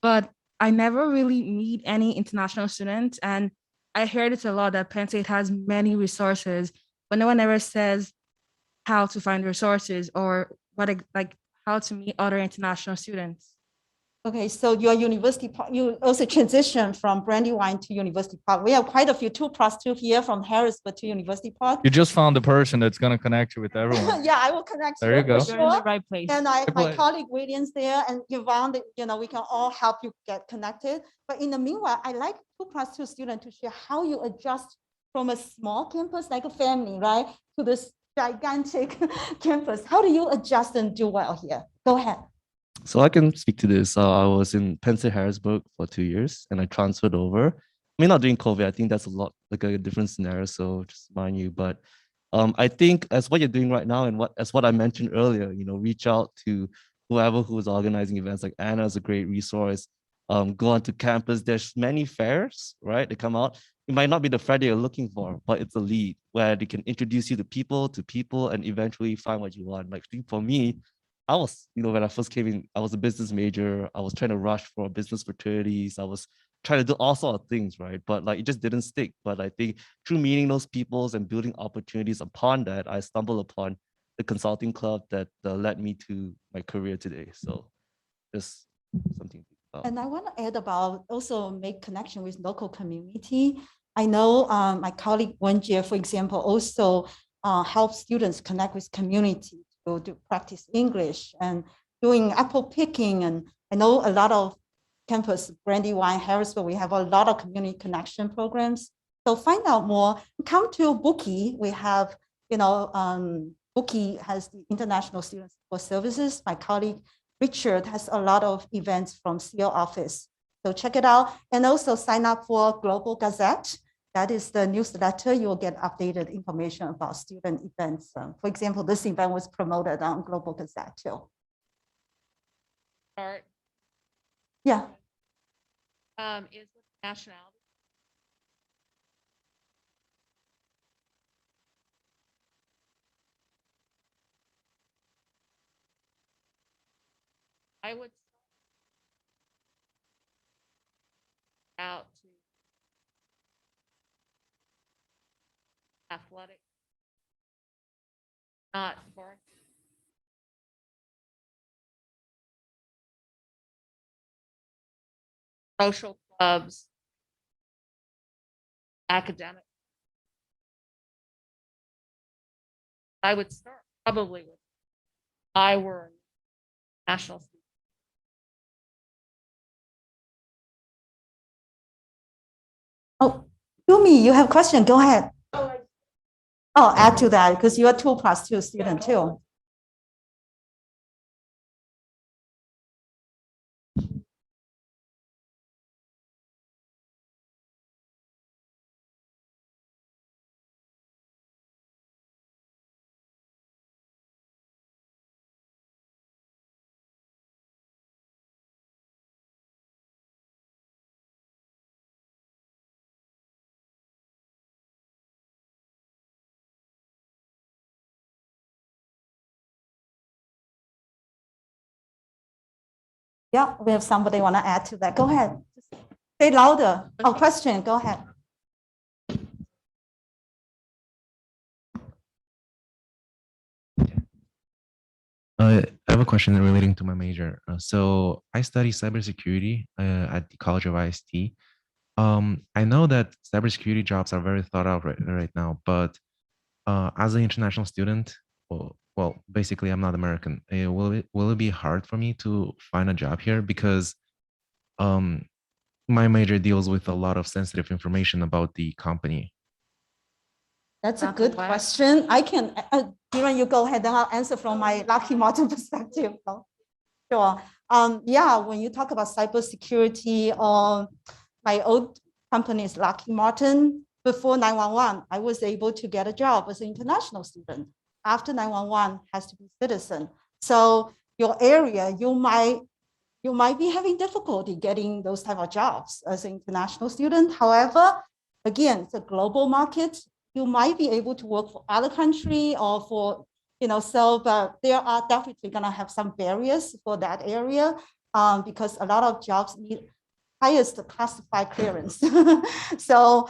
But I never really meet any international students, and I heard it's a lot that Penn State has many resources, but no one ever says how to find resources or like how to meet other international students. Okay, so your University Park, you also transition from Brandywine to University Park. We have quite a few 2+2 here from Harrisburg to University Park. You just found the person that's going to connect you with everyone. Yeah, I will connect There you for go. sure. You're in the right place. And Good my place. colleague William's there, and Yvonne, we can all help you get connected. But in the meanwhile, I like 2+2 students to share how you adjust from a small campus, like a family, right, to this gigantic campus. How do you adjust and do well here? Go ahead. So I can speak to this. I was in Penn State Harrisburg for 2 years and I transferred over. I mean, not during COVID. I think that's a lot like a different scenario. So just mind you, but I think as what you're doing right now and as what I mentioned earlier, reach out to whoever who is organizing events, like Anna is a great resource. Go onto campus. There's many fairs, right? They come out. It might not be the fair that you're looking for, but it's a lead where they can introduce you to people, and eventually find what you want. Like for me, I was, when I first came in, I was a business major. I was trying to rush for business fraternities. I was trying to do all sorts of things, right? But like it just didn't stick. But I think through meeting those peoples and building opportunities upon that, I stumbled upon the consulting club that led me to my career today. So just something. And I want to add about also make connection with local community. I know my colleague Wenjie, for example, also helps students connect with community to practice English and doing apple picking. And I know a lot of campus, Brandywine, Harrisburg, we have a lot of community connection programs. So find out more. Come to Bookie. We have, Bookie has the International Student Support Services. My colleague Richard has a lot of events from CO office. So check it out. And also sign up for Global Gazette. That is the newsletter. You will get updated information about student events. For example, this event was promoted on Global Gazette too. Art, Yeah. is with nationality. I would out to athletic, not for social clubs, academic. I would start probably with I were national student. Oh, Yumi, you have a question? Go ahead. Oh, add to that because you are 2+2 student too. Yeah, we have somebody want to add to that. Go ahead. Say louder. Oh, question. Go ahead. I have a question relating to my major. So I study cybersecurity at the College of IST. I know that cybersecurity jobs are very thought out right now, but as an international student, well, basically I'm not American. Will it be hard for me to find a job here because my major deals with a lot of sensitive information about the company? That's a good question. I can, Kiran, you go ahead and I'll answer from my Lockheed Martin perspective. Sure. Yeah, when you talk about cybersecurity, my old company is Lockheed Martin. Before 911, I was able to get a job as an international student. After 911, has to be citizen. So your area, you might be having difficulty getting those type of jobs as an international student. However, again, it's a global market. You might be able to work for other country or for, so, but there are definitely gonna have some barriers for that area because a lot of jobs need highest classified clearance. So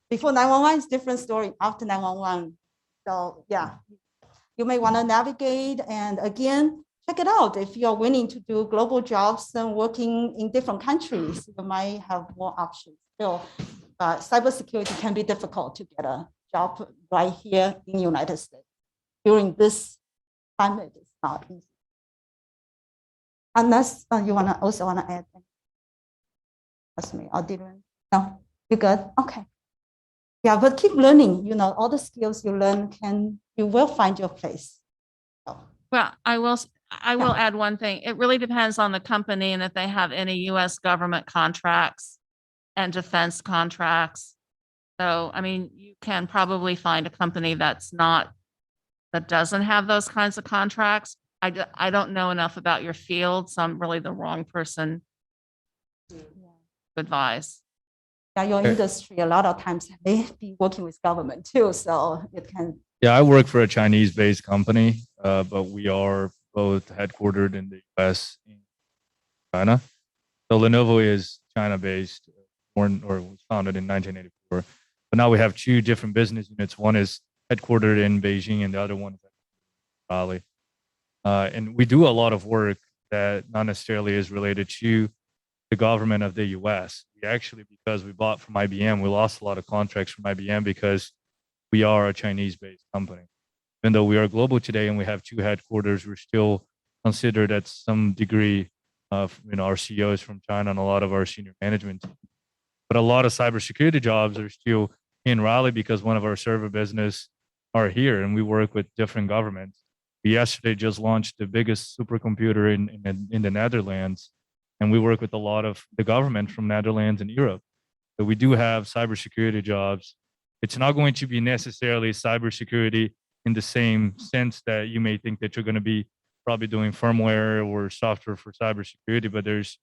before 911 is different story, after 911. So yeah, you may wanna navigate and again, check it out. If you're willing to do global jobs and working in different countries, you might have more options. So cybersecurity can be difficult to get a job right here in the United States. During this climate, it's not easy. Unless you also wanna add anything. That's me, or didn't? No, you good? Okay. Yeah, but keep learning, all the skills you learn you will find your place. So. Well, I will add one thing. It really depends on the company and if they have any US government contracts and defense contracts. So, I mean, you can probably find a company that doesn't have those kinds of contracts. I don't know enough about your field, so I'm really the wrong person to advise. Yeah, your Okay. industry, a lot of times they be working with government too, so it can. Yeah, I work for a Chinese-based company, but we are both headquartered in the U.S. and China. So Lenovo is China-based, born or was founded in 1984. But now we have two different business units. One is headquartered in Beijing, and the other one is in Raleigh. And we do a lot of work that not necessarily is related to the government of the U.S. We actually, because we bought from IBM, we lost a lot of contracts from IBM because we are a Chinese-based company. Even though we are global today and we have two headquarters, we're still considered at some degree of, our CEOs from China and a lot of our senior management. But a lot of cybersecurity jobs are still in Raleigh because one of our server business are here, and we work with different governments. We yesterday just launched the biggest supercomputer in the Netherlands, and we work with a lot of the government from Netherlands and Europe. So we do have cybersecurity jobs. It's not going to be necessarily cybersecurity in the same sense that you may think that you're going to be probably doing firmware or software for cybersecurity, but there's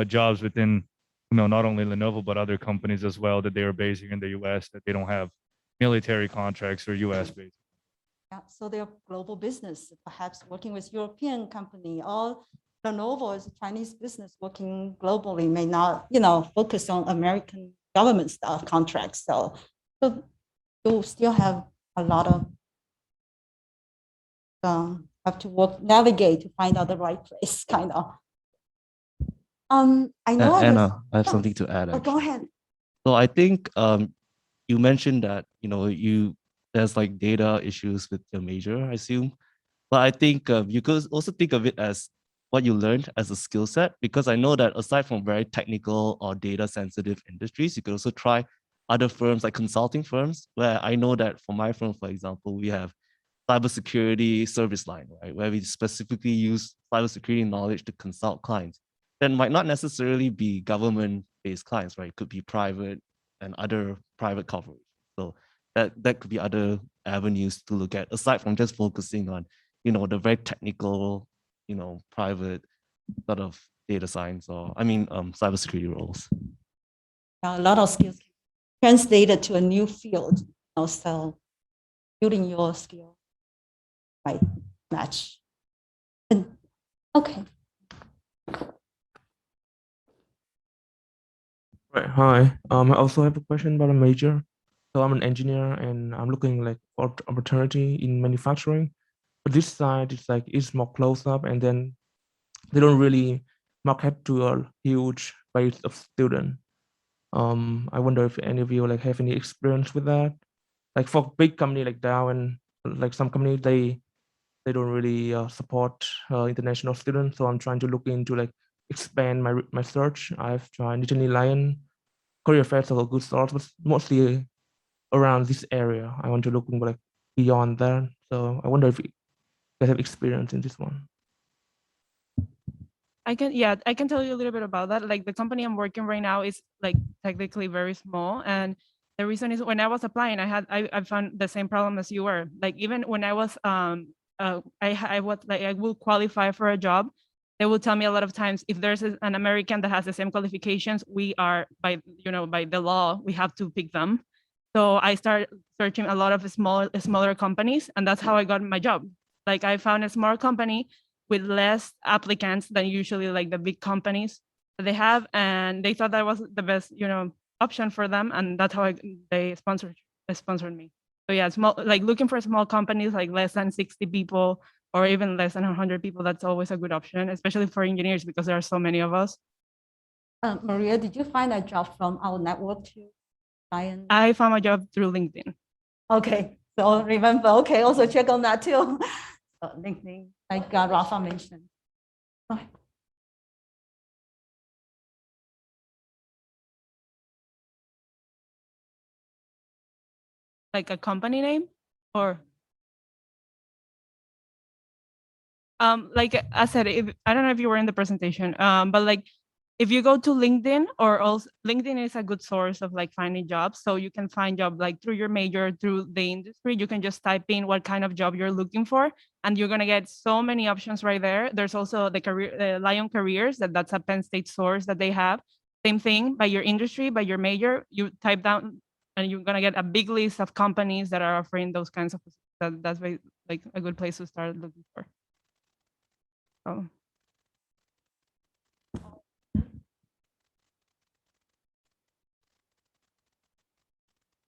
jobs within, not only Lenovo, but other companies as well that they are based here in the US that they don't have military contracts or US based. Yeah, so they're global business, perhaps working with European company or Lenovo is a Chinese business working globally may not, focus on American government stuff contracts. So you'll still have a lot of have to navigate to find out the right place, kind of. I know. Anna, I have something to add. Oh, go actually. ahead. So I think you mentioned that there's like data issues with your major, I assume. But I think you could also think of it as what you learned as a skill set, because I know that aside from very technical or data sensitive industries, you could also try other firms like consulting firms, where I know that for my firm, for example, we have cybersecurity service line, right, where we specifically use cybersecurity knowledge to consult clients that might not necessarily be government-based clients, right? It could be private and other private corporations. So that could be other avenues to look at, aside from just focusing on, the very technical, private sort of data science or, cybersecurity roles. A lot of skills translated to a new field. So building your skill might match. Okay. Right. Hi. I also have a question about a major. So I'm an engineer and I'm looking like for opportunity in manufacturing. But this side is like it's more close up, and then they don't really market to a huge base of students. I wonder if any of you like have any experience with that. Like for big company like Dow and like some companies, they don't really support international students. So I'm trying to look into like expand my search. I've tried Nittany Lion, career fairs are a good source, but mostly around this area. I want to look like beyond that. So I wonder if you guys have experience in this one. I can tell you a little bit about that. Like the company I'm working right now is like technically very small, and the reason is when I was applying, I found the same problem as you were. Like even when I was I will qualify for a job, they will tell me a lot of times if there's an American that has the same qualifications, we are by the law we have to pick them. So I started searching a lot of smaller companies, and that's how I got my job. Like I found a small company with less applicants than usually like the big companies that they have, and they thought that was the best option for them, and that's how they sponsored me. So yeah, like looking for small companies like less than 60 people or even less than 100 people, that's always a good option, especially for engineers because there are so many of us. Maria, did you find a job from our network too? Ryan? I found my job through LinkedIn. Okay, so remember, okay, also check on that too. So LinkedIn, like Rafa mentioned. Okay. Like a company name or? Like I said, I don't know if you were in the presentation, but like if you go to LinkedIn, or also LinkedIn is a good source of like finding jobs. So you can find job like through your major, through the industry. You can just type in what kind of job you're looking for, and you're gonna get so many options right there. There's also the Lion Careers, that's a Penn State source that they have. Same thing by your industry, by your major. You type down, and you're gonna get a big list of companies that are offering those kinds of. That's like a good place to start looking for. So.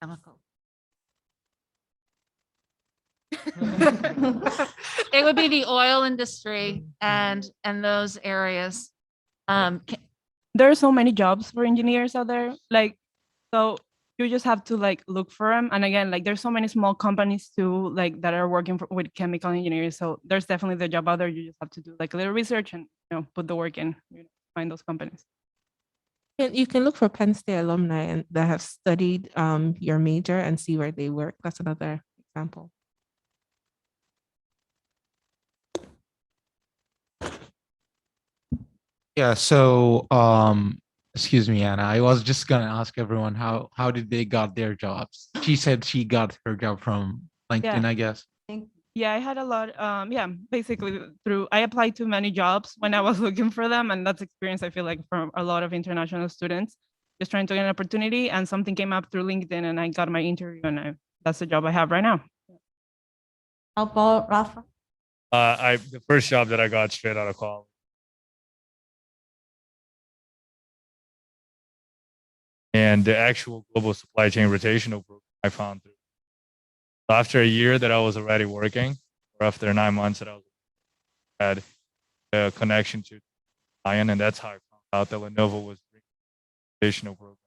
Chemical. It would be the oil industry and those areas. There are so many jobs for engineers out there. Like, so you just have to like look for them. And again, like there's so many small companies too, like that are working with chemical engineers. So there's definitely the job out there. You just have to do like a little research and put the work in, find those companies. You can look for Penn State alumni and that have studied your major and see where they work. That's another example. Yeah, so excuse me, Anna. I was just gonna ask everyone how did they got their jobs? She said she got her job from LinkedIn, I guess. Yeah, I had a lot. Basically I applied to many jobs when I was looking for them, and that's experience I feel like from a lot of international students, just trying to get an opportunity, and something came up through LinkedIn, and I got my interview, and that's the job I have right now. How about Rafa? The first job that I got straight out of college. And the actual global supply chain rotational program I found through. After a year that I was already working, or after 9 months that I had a connection to Lion, and that's how I found out that Lenovo was bringing a rotational program,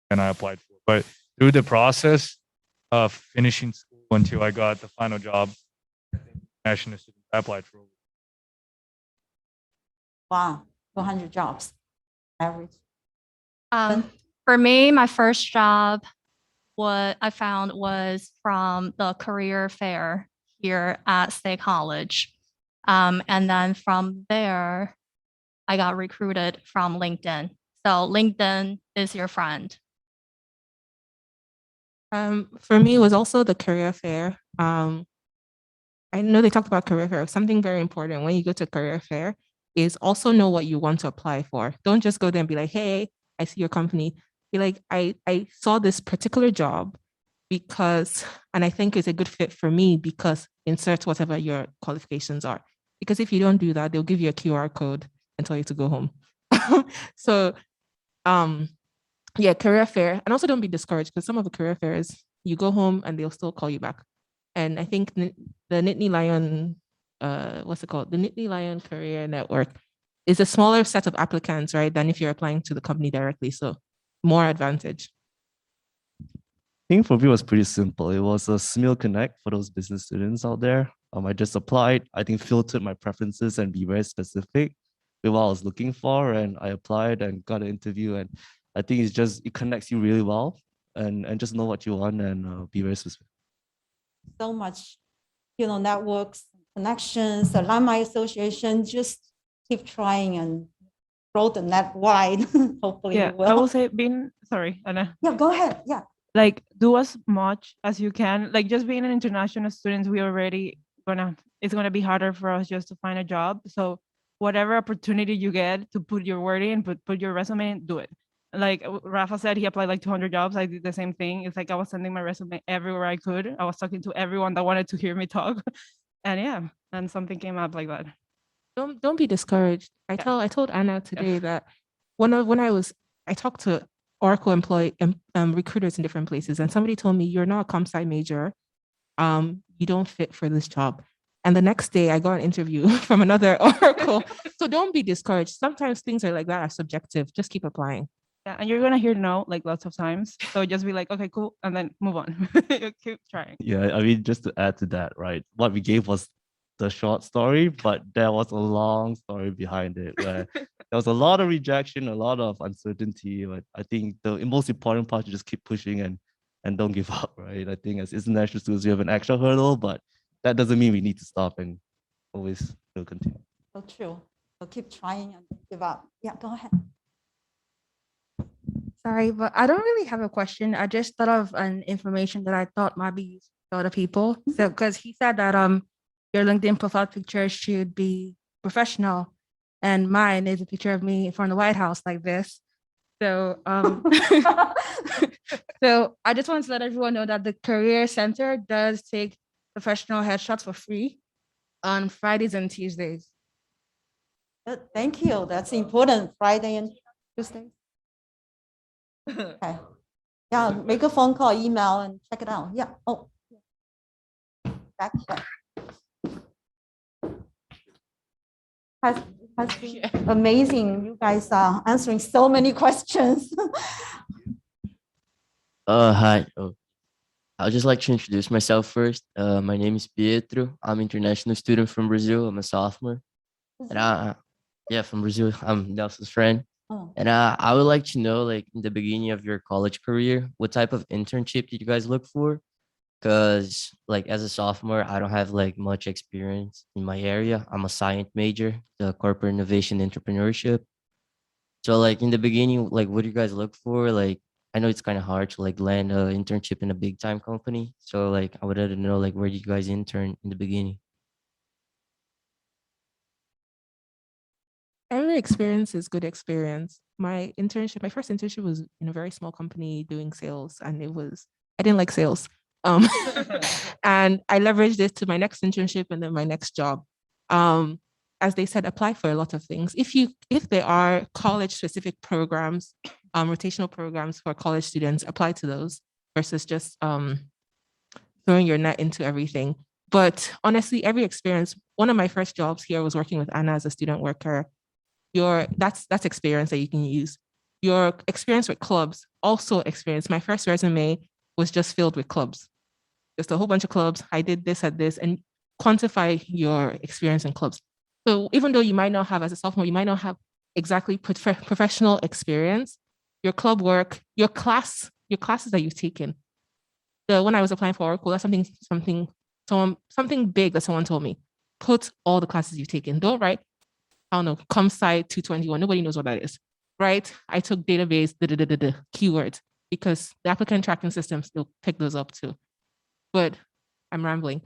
and I applied for it. But through the process of finishing school until I got the final job, national student, I applied for. Wow, 200 jobs average. For me, my first job, what I found was from the career fair here at State College. And then from there, I got recruited from LinkedIn. So LinkedIn is your friend. For me, it was also the career fair. I know they talked about career fair. Something very important when you go to career fair is also know what you want to apply for. Don't just go there and be like, hey, I see your company. Be like, I saw this particular job because, and I think it's a good fit for me because insert whatever your qualifications are. Because if you don't do that, they'll give you a QR code and tell you to go home. So, yeah, career fair. And also don't be discouraged because some of the career fairs, you go home and they'll still call you back. And I think the Nittany Lion, what's it called? The Nittany Lion Career Network is a smaller set of applicants, right, than if you're applying to the company directly. So more advantage. I think for me, it was pretty simple. It was a SMIL Connect for those business students out there. I just applied, I think filtered my preferences and be very specific with what I was looking for. And I applied and got an interview. And I think it connects you really well and just know what you want and be very specific. So much, networks, connections, alumni association, just keep trying and grow the net wide. Hopefully Yeah, you will. I will say sorry, Anna. Yeah, go ahead. Yeah. Like do as much as you can. Like just being an international student, it's gonna be harder for us just to find a job. So whatever opportunity you get to put your word in, put your resume in, do it. Like Rafa said, he applied like 200 jobs. I did the same thing. It's like I was sending my resume everywhere I could. I was talking to everyone that wanted to hear me talk. And yeah, and something came up like that. Don't be discouraged. I told Anna today that when I talked to Oracle recruiters in different places, and somebody told me you're not a comp sci major, you don't fit for this job. And the next day I got an interview from another Oracle. So don't be discouraged. Sometimes things are like that are subjective. Just keep applying. Yeah, and you're gonna hear no like lots of times. So just be like, okay, cool, and then move on. Keep trying. Yeah, I mean, just to add to that, right? What we gave was the short story, but there was a long story behind it where there was a lot of rejection, a lot of uncertainty. But I think the most important part is just keep pushing and don't give up, right? I think as international students, we have an extra hurdle, but that doesn't mean we need to stop and always continue. So true. So keep trying and don't give up. Yeah, go ahead. Sorry, but I don't really have a question. I just thought of an information that I thought might be useful to other people. So, because he said that your LinkedIn profile picture should be professional, and mine is a picture of me from the White House like this. So, so I just wanted to let everyone know that the Career Center does take professional headshots for free on Fridays and Tuesdays. Good, thank you. That's important. Friday and Tuesday. Okay. Yeah, make a phone call, email, and check it out. Yeah. Oh. Back here. Has been amazing. You guys are answering so many questions. Hi. I would just like to introduce myself first. My name is Pietro. I'm an international student from Brazil. I'm a sophomore. And yeah, from Brazil. I'm Nelson's friend. Oh. And I would like to know, like, in the beginning of your college career, what type of internship did you guys look for? Because, like, as a sophomore, I don't have like much experience in my area. I'm a science major, the corporate innovation entrepreneurship. So, like, in the beginning, like, what do you guys look for? Like, I know it's kind of hard to like land an internship in a big time company. So, like, I would like to know, like, where did you guys intern in the beginning? Every experience is good experience. My first internship was in a very small company doing sales, and I didn't like sales. And I leveraged it to my next internship and then my next job. As they said, apply for a lot of things. If there are college specific programs, rotational programs for college students, apply to those versus just throwing your net into everything. But honestly, every experience, one of my first jobs here was working with Anna as a student worker. That's experience that you can use. Your experience with clubs, also experience. My first resume was just filled with clubs. Just a whole bunch of clubs. I did this at this, and quantify your experience in clubs. So even though you might not have, as a sophomore, you might not have exactly professional experience, your club work, your classes that you've taken. When I was applying for Oracle, that's something big that someone told me. Put all the classes you've taken. Don't write, I don't know, ComSci 221. Nobody knows what that is, right? I took database, keywords, because the applicant tracking systems still pick those up too. But I'm rambling.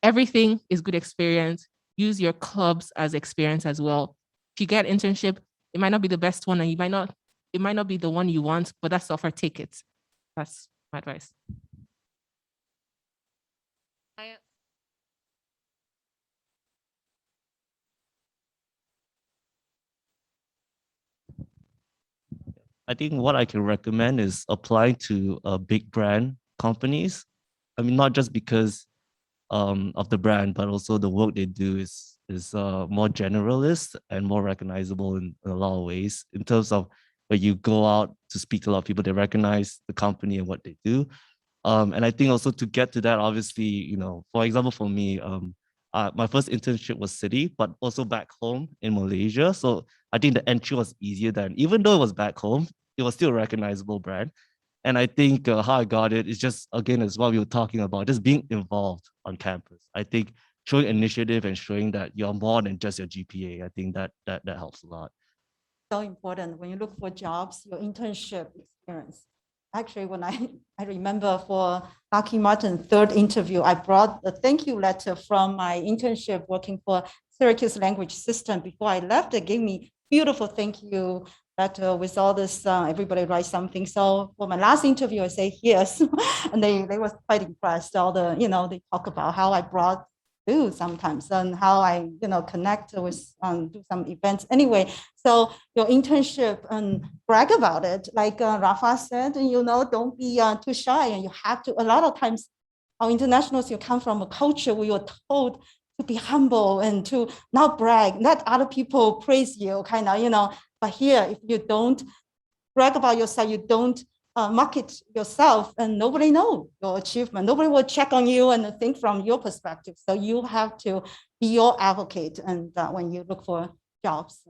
Everything is good experience. Use your clubs as experience as well. If you get internship, it might not be the best one, and it might not be the one you want, but that's offer, take it. That's my advice. I think what I can recommend is applying to big brand companies. I mean, not just because of the brand, but also the work they do is more generalist and more recognizable in a lot of ways. In terms of when you go out to speak to a lot of people, they recognize the company and what they do. And I think also to get to that, obviously, you know, for example, for me, my first internship was City, but also back home in Malaysia. So I think the entry was easier then, even though it was back home, it was still a recognizable brand. And I think how I got it is just, again, as what we were talking about, just being involved on campus. I think showing initiative and showing that you're more than just your GPA, I think that helps a lot. So important when you look for jobs, your internship experience. Actually, when I remember for Lockheed Martin third interview, I brought a thank you letter from my internship working for Syracuse Language System. Before I left, they gave me beautiful thank you letter with all this, everybody write something. So for my last interview, I say yes. And they were quite impressed. All the, they talk about how I brought food sometimes and how I, connect with, do some events. Anyway, so your internship and brag about it. Like Rafa said, don't be too shy, and you have to, a lot of times our internationals, you come from a culture where you're told to be humble and to not brag, let other people praise you, kind of, but here, if you don't brag about yourself, you don't market yourself, and nobody knows your achievement. Nobody will check on you and think from your perspective. So you have to be your advocate, and when you look for jobs.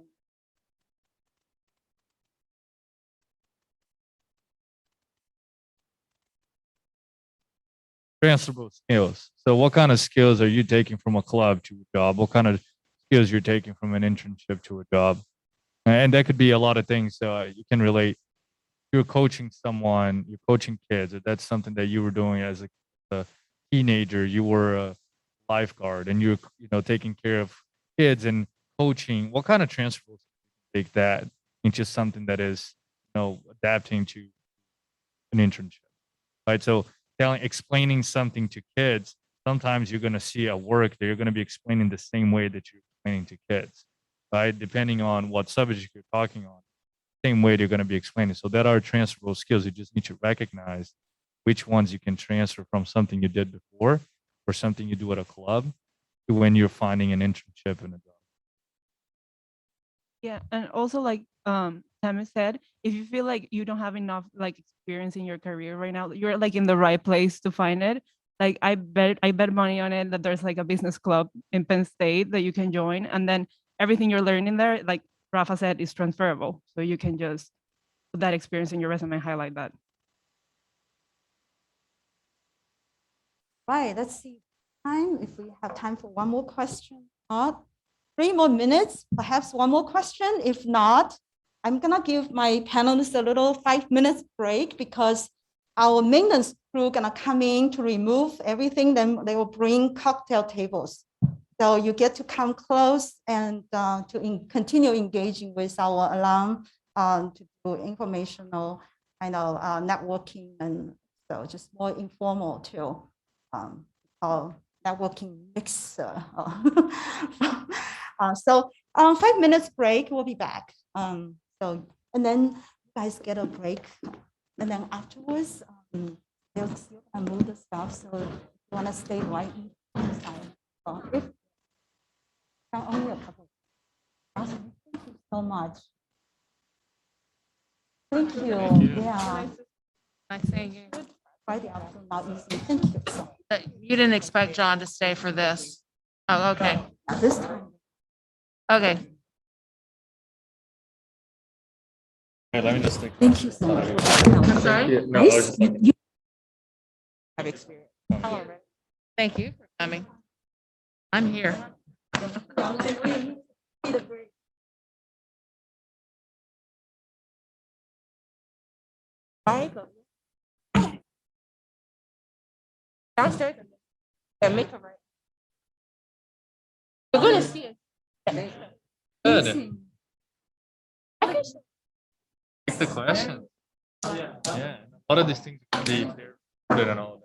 Transferable skills. So what kind of skills are you taking from a club to a job? What kind of skills you're taking from an internship to a job. And that could be a lot of things. So you can relate. You're coaching someone, you're coaching kids. If that's something that you were doing as a teenager, you were a lifeguard and you're taking care of kids and coaching. What kind of transfers take that into something that is adapting to an internship, right? So explaining something to kids, sometimes you're going to see at work that you're going to be explaining the same way that you're explaining to kids, right? Depending on what subject you're talking on, same way they're going to be explaining. So that are transferable skills. You just need to recognize which ones you can transfer from something you did before or something you do at a club to when you're finding an internship in a job. Yeah, and also like Tammy said, if you feel like you don't have enough like experience in your career right now, you're like in the right place to find it. Like I bet money on it that there's like a business club in Penn State that you can join, and then everything you're learning there, like Rafa said, is transferable. So you can just put that experience in your resume and highlight that. Right, let's see time, if we have time for one more question. Not 3 more minutes, perhaps one more question. If not, I'm gonna give my panelists a little 5 minutes break because our maintenance crew gonna come in to remove everything, then they will bring cocktail tables. So you get to come close and continue engaging with our alum to do informational kind of networking, and so just more informal too. Networking mix. So 5 minutes break, we'll be back. And then you guys get a break. And then afterwards, they'll still move the stuff. So if you want to stay right inside. If only a couple. Awesome. Thank you so much. Thank you. Yeah. Nice seeing you. Friday afternoon, not easy. Thank you. You didn't expect John to stay for this. Oh, okay. This time. Okay. Let me just think. Thank you so much. I'm sorry? Nice. You Have experience. Thank you for coming. I'm here. Downstairs. Yeah, make it right. You're gonna see it. Good. Take the question. Yeah. A lot of these things can be recorded and all.